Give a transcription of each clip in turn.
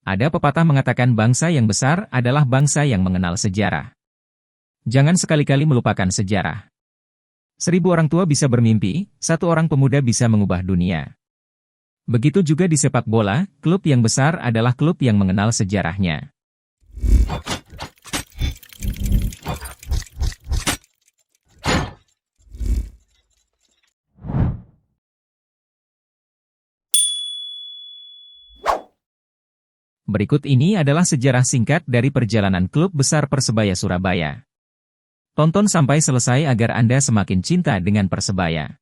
Ada pepatah mengatakan bangsa yang besar adalah bangsa yang mengenal sejarah. Jangan sekali-kali melupakan sejarah. 1000 orang tua bisa bermimpi, 1 orang pemuda bisa mengubah dunia. Begitu juga di sepak bola, klub yang besar adalah klub yang mengenal sejarahnya. Berikut ini adalah sejarah singkat dari perjalanan klub besar Persebaya Surabaya. Tonton sampai selesai agar Anda semakin cinta dengan Persebaya.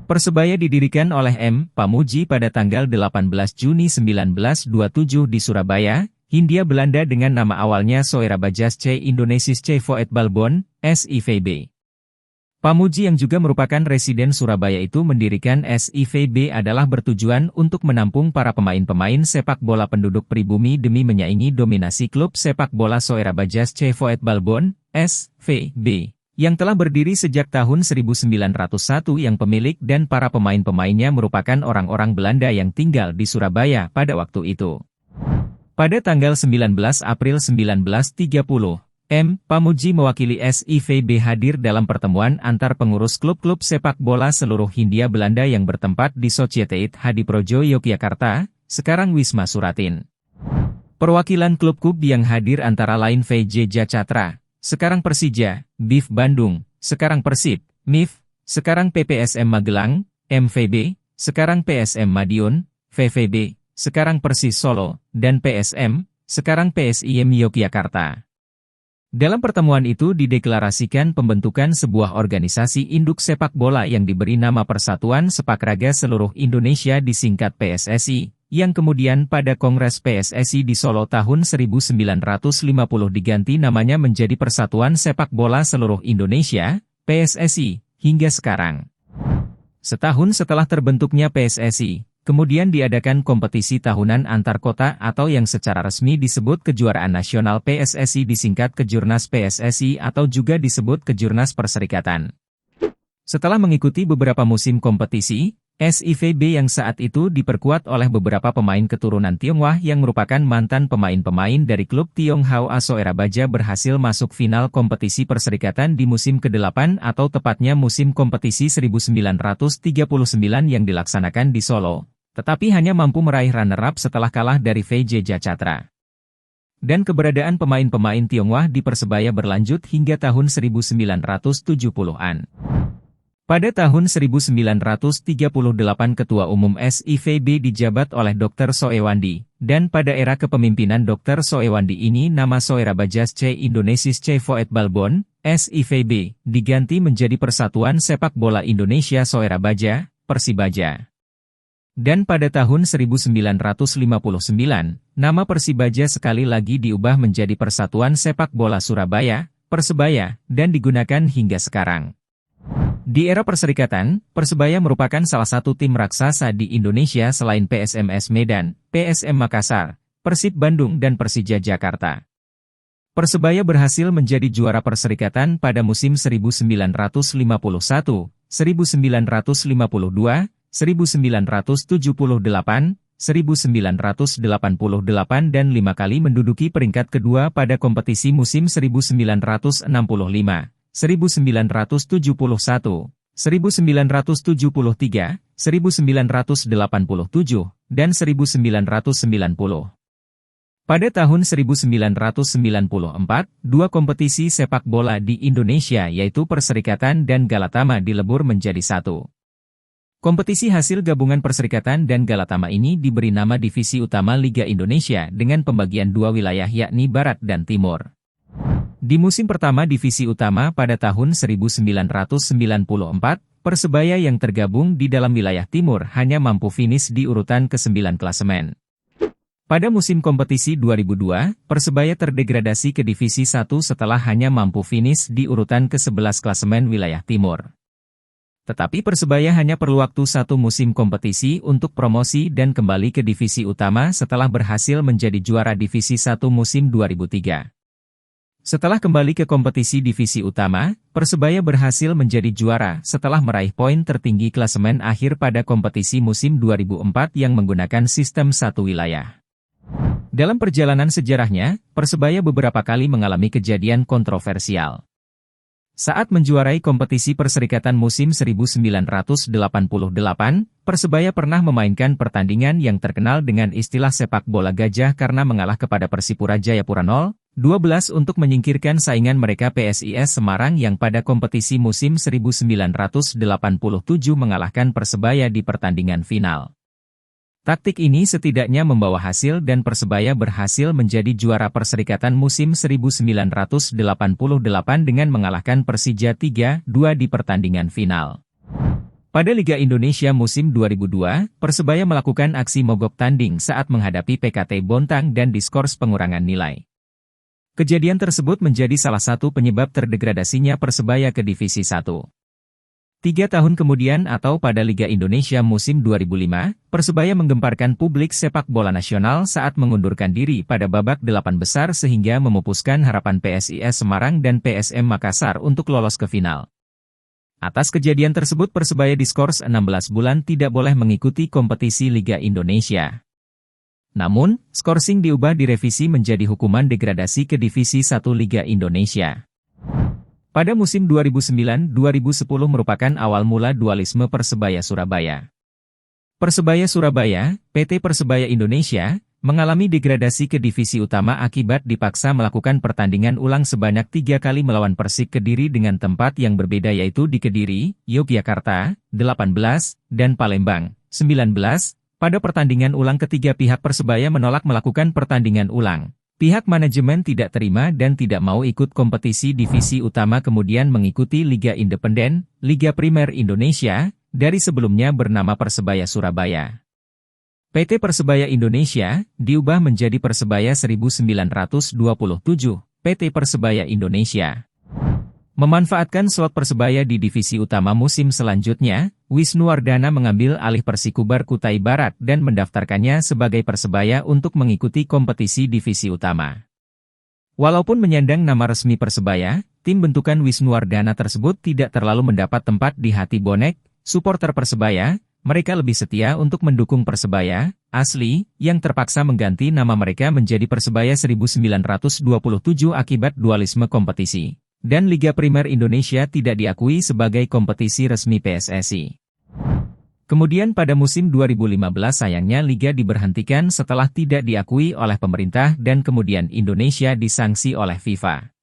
Persebaya didirikan oleh M. Pamuji pada tanggal 18 Juni 1927 di Surabaya, Hindia Belanda dengan nama awalnya Soerabajas C. Indonesisch C. Voetbalbond, SIVB. Pamuji yang juga merupakan residen Surabaya itu mendirikan SIVB adalah bertujuan untuk menampung para pemain-pemain sepak bola penduduk pribumi demi menyaingi dominasi klub sepak bola Soerabajas C. Voetbalbond, SVB, yang telah berdiri sejak tahun 1901 yang pemilik dan para pemain-pemainnya merupakan orang-orang Belanda yang tinggal di Surabaya pada waktu itu. Pada tanggal 19 April 1930, M. Pamuji mewakili SIVB hadir dalam pertemuan antar pengurus klub-klub sepak bola seluruh Hindia Belanda yang bertempat di Sociëteit Hadiprojo Yogyakarta, sekarang Wisma Suratin. Perwakilan klub-klub yang hadir antara lain VJ Jacatra, sekarang Persija, BIF Bandung, sekarang Persib, MIF, sekarang PPSM Magelang, MVB, sekarang PSM Madiun, VVB, sekarang Persis Solo, dan PSM, sekarang PSIM Yogyakarta. Dalam pertemuan itu dideklarasikan pembentukan sebuah organisasi induk sepak bola yang diberi nama Persatuan Sepak Raga Seluruh Indonesia disingkat PSSI, yang kemudian pada Kongres PSSI di Solo tahun 1950 diganti namanya menjadi Persatuan Sepak Bola Seluruh Indonesia, PSSI, hingga sekarang. Setahun setelah terbentuknya PSSI, kemudian diadakan kompetisi tahunan antar kota atau yang secara resmi disebut Kejuaraan Nasional PSSI disingkat Kejurnas PSSI atau juga disebut Kejurnas Perserikatan. Setelah mengikuti beberapa musim kompetisi, SIVB yang saat itu diperkuat oleh beberapa pemain keturunan Tionghoa yang merupakan mantan pemain-pemain dari klub Tionghoa Soerabaja berhasil masuk final kompetisi perserikatan di musim ke-8 atau tepatnya musim kompetisi 1939 yang dilaksanakan di Solo, tetapi hanya mampu meraih runner-up setelah kalah dari VJ Jacatra. Dan keberadaan pemain-pemain Tionghoa di Persebaya berlanjut hingga tahun 1970-an. Pada tahun 1938 Ketua Umum SIVB dijabat oleh Dr. Soewandi, dan pada era kepemimpinan Dr. Soewandi ini nama Soerabajas C. Indonesisch C. Voetbalbond, SIVB, diganti menjadi Persatuan Sepak Bola Indonesia Soerabaja, Persibaja. Dan pada tahun 1959, nama Persibaja sekali lagi diubah menjadi Persatuan Sepak Bola Surabaya, Persebaya, dan digunakan hingga sekarang. Di era perserikatan, Persebaya merupakan salah satu tim raksasa di Indonesia selain PSMS Medan, PSM Makassar, Persib Bandung dan Persija Jakarta. Persebaya berhasil menjadi juara perserikatan pada musim 1951, 1952, 1978, 1988 dan 5 kali menduduki peringkat kedua pada kompetisi musim 1965, 1971, 1973, 1987, dan 1990. Pada tahun 1994, dua kompetisi sepak bola di Indonesia yaitu Perserikatan dan Galatama dilebur menjadi satu. Kompetisi hasil gabungan Perserikatan dan Galatama ini diberi nama Divisi Utama Liga Indonesia dengan pembagian dua wilayah yakni Barat dan Timur. Di musim pertama Divisi Utama pada tahun 1994, Persebaya yang tergabung di dalam wilayah Timur hanya mampu finish di urutan ke-9 klasemen. Pada musim kompetisi 2002, Persebaya terdegradasi ke Divisi 1 setelah hanya mampu finish di urutan ke-11 klasemen wilayah Timur. Tetapi Persebaya hanya perlu waktu satu musim kompetisi untuk promosi dan kembali ke Divisi Utama setelah berhasil menjadi juara Divisi 1 musim 2003. Setelah kembali ke kompetisi Divisi Utama, Persebaya berhasil menjadi juara setelah meraih poin tertinggi klasemen akhir pada kompetisi musim 2004 yang menggunakan sistem satu wilayah. Dalam perjalanan sejarahnya, Persebaya beberapa kali mengalami kejadian kontroversial. Saat menjuarai kompetisi Perserikatan musim 1988, Persebaya pernah memainkan pertandingan yang terkenal dengan istilah sepak bola gajah karena mengalah kepada Persipura Jayapura 0-12 untuk menyingkirkan saingan mereka PSIS Semarang yang pada kompetisi musim 1987 mengalahkan Persebaya di pertandingan final. Taktik ini setidaknya membawa hasil dan Persebaya berhasil menjadi juara Perserikatan musim 1988 dengan mengalahkan Persija 3-2 di pertandingan final. Pada Liga Indonesia musim 2002, Persebaya melakukan aksi mogok tanding saat menghadapi PKT Bontang dan diskors pengurangan nilai. Kejadian tersebut menjadi salah satu penyebab terdegradasinya Persebaya ke Divisi 1. 3 tahun kemudian atau pada Liga Indonesia musim 2005, Persebaya menggemparkan publik sepak bola nasional saat mengundurkan diri pada babak 8 besar sehingga memupuskan harapan PSIS Semarang dan PSM Makassar untuk lolos ke final. Atas kejadian tersebut Persebaya diskors 16 bulan tidak boleh mengikuti kompetisi Liga Indonesia. Namun, skorsing diubah direvisi menjadi hukuman degradasi ke Divisi 1 Liga Indonesia. Pada musim 2009-2010 merupakan awal mula dualisme Persebaya Surabaya. Persebaya Surabaya, PT Persebaya Indonesia, mengalami degradasi ke divisi utama akibat dipaksa melakukan pertandingan ulang sebanyak 3 kali melawan Persik Kediri dengan tempat yang berbeda yaitu di Kediri, Yogyakarta, 18, dan Palembang, 19. Pada pertandingan ulang ketiga pihak Persebaya menolak melakukan pertandingan ulang. Pihak manajemen tidak terima dan tidak mau ikut kompetisi divisi utama kemudian mengikuti Liga Independen, Liga Primer Indonesia, dari sebelumnya bernama Persebaya Surabaya. PT Persebaya Indonesia, diubah menjadi Persebaya 1927, PT Persebaya Indonesia. Memanfaatkan slot Persebaya di divisi utama musim selanjutnya, Wisnuwardana mengambil alih Persikubar Kutai Barat dan mendaftarkannya sebagai Persebaya untuk mengikuti kompetisi divisi utama. Walaupun menyandang nama resmi Persebaya, tim bentukan Wisnuwardana tersebut tidak terlalu mendapat tempat di hati bonek, supporter Persebaya. Mereka lebih setia untuk mendukung Persebaya asli, yang terpaksa mengganti nama mereka menjadi Persebaya 1927 akibat dualisme kompetisi. Dan Liga Primer Indonesia tidak diakui sebagai kompetisi resmi PSSI. Kemudian pada musim 2015 sayangnya Liga diberhentikan setelah tidak diakui oleh pemerintah dan kemudian Indonesia disanksi oleh FIFA.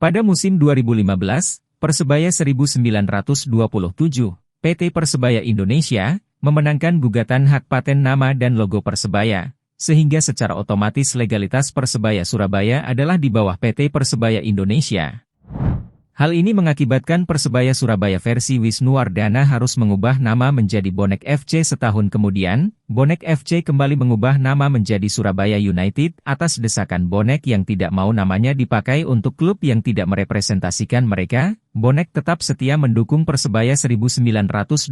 Pada musim 2015, Persebaya 1927, PT Persebaya Indonesia, memenangkan gugatan hak paten nama dan logo Persebaya, sehingga secara otomatis legalitas Persebaya Surabaya adalah di bawah PT Persebaya Indonesia. Hal ini mengakibatkan Persebaya Surabaya versi Wisnuwardana harus mengubah nama menjadi Bonek FC setahun kemudian, Bonek FC kembali mengubah nama menjadi Surabaya United atas desakan Bonek yang tidak mau namanya dipakai untuk klub yang tidak merepresentasikan mereka. Bonek tetap setia mendukung Persebaya 1927.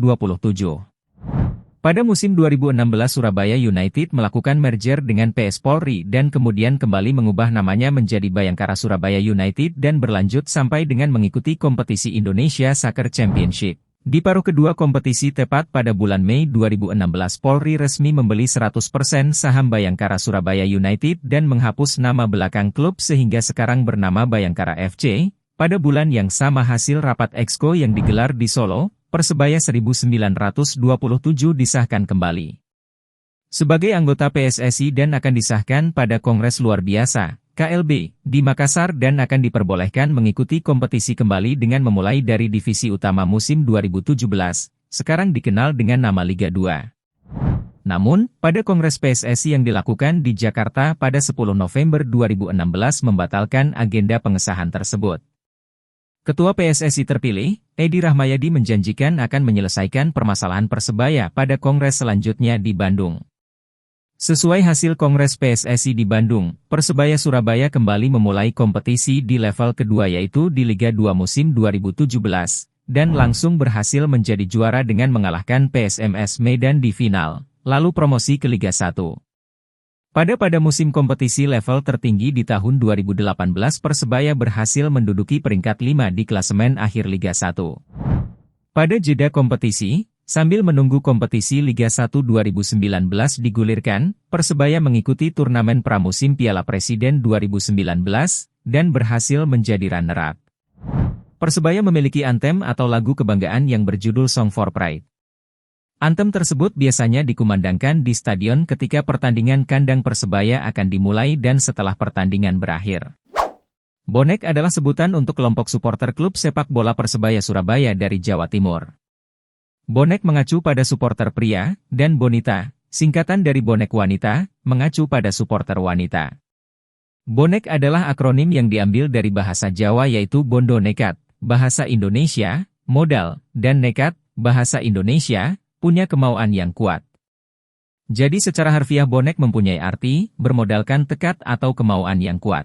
Pada musim 2016 Surabaya United melakukan merger dengan PS Polri dan kemudian kembali mengubah namanya menjadi Bayangkara Surabaya United dan berlanjut sampai dengan mengikuti kompetisi Indonesia Soccer Championship. Di paruh kedua kompetisi tepat pada bulan Mei 2016 Polri resmi membeli 100% saham Bayangkara Surabaya United dan menghapus nama belakang klub sehingga sekarang bernama Bayangkara FC. Pada bulan yang sama hasil rapat Exco yang digelar di Solo, Persebaya 1927 disahkan kembali sebagai anggota PSSI dan akan disahkan pada Kongres Luar Biasa, KLB, di Makassar dan akan diperbolehkan mengikuti kompetisi kembali dengan memulai dari divisi utama musim 2017, sekarang dikenal dengan nama Liga 2. Namun, pada Kongres PSSI yang dilakukan di Jakarta pada 10 November 2016 membatalkan agenda pengesahan tersebut. Ketua PSSI terpilih, Edi Rahmayadi menjanjikan akan menyelesaikan permasalahan Persebaya pada Kongres selanjutnya di Bandung. Sesuai hasil Kongres PSSI di Bandung, Persebaya Surabaya kembali memulai kompetisi di level kedua yaitu di Liga 2 musim 2017, dan langsung berhasil menjadi juara dengan mengalahkan PSMS Medan di final, lalu promosi ke Liga 1. Pada musim kompetisi level tertinggi di tahun 2018 Persebaya berhasil menduduki peringkat 5 di klasemen akhir Liga 1. Pada jeda kompetisi, Sambil menunggu kompetisi Liga 1 2019 digulirkan, Persebaya mengikuti turnamen pramusim Piala Presiden 2019, dan berhasil menjadi runner-up. Persebaya memiliki anthem atau lagu kebanggaan yang berjudul Song for Pride. Anthem tersebut biasanya dikumandangkan di stadion ketika pertandingan kandang Persebaya akan dimulai dan setelah pertandingan berakhir. Bonek adalah sebutan untuk kelompok supporter klub sepak bola Persebaya Surabaya dari Jawa Timur. Bonek mengacu pada supporter pria, dan Bonita, singkatan dari bonek wanita, mengacu pada supporter wanita. Bonek adalah akronim yang diambil dari bahasa Jawa yaitu Bondo Nekat, bahasa Indonesia, modal, dan nekat, bahasa Indonesia, punya kemauan yang kuat. Jadi secara harfiah bonek mempunyai arti, bermodalkan tekad atau kemauan yang kuat.